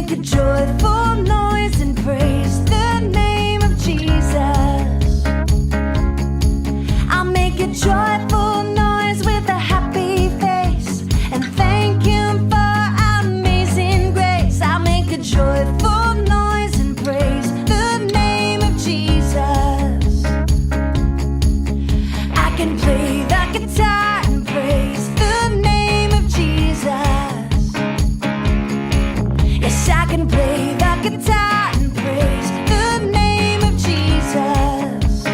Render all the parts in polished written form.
make a joyful noise and praise the name of Jesus. I'll make a joyful noise with a happy face and thank Him for amazing grace. I'll make a joyful noise and praise the name of Jesus. I can play the guitar and praise the name of Jesus. Yes, I can play the guitar and praise the name of Jesus.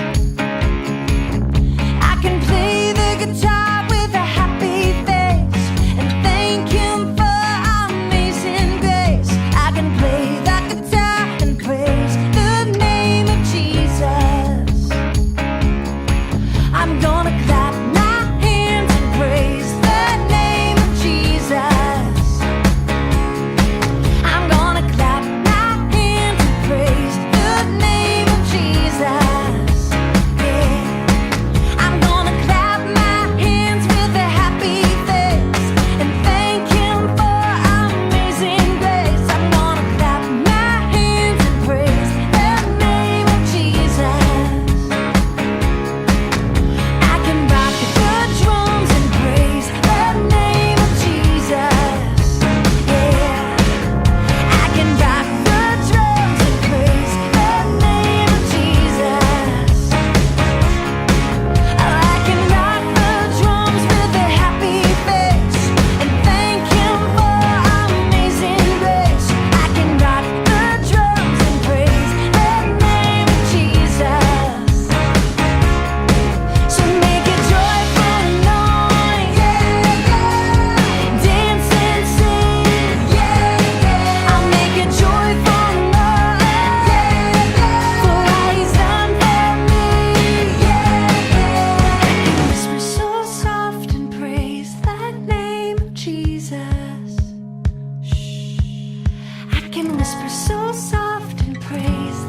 I can play the guitar with a happy face and thank Him for amazing grace. I can play the guitar and praise the name of Jesus. I'm gonna clap my hands and praise the name of Jesus. I'm gonna clap my hands and praise the name of Jesus. Yeah. I'm gonna clap my hands with a happy face and thank Him for amazing grace. I'm gonna clap my hands and praise the name of Jesus. I can rock the drums and praise the name of Jesus. Yeah. I can rock the drums and praise the name of Jesus. Oh, I can rock the drums with a happy face and thank Him for amazing grace. I can rock the drums and praise the name of Jesus. So make a joyful noise, dance and sing, I'll make a joyful noise for all He's done for me. I can whisper so soft and praise that name of Jesus. Shh. I can whisper so soft and praise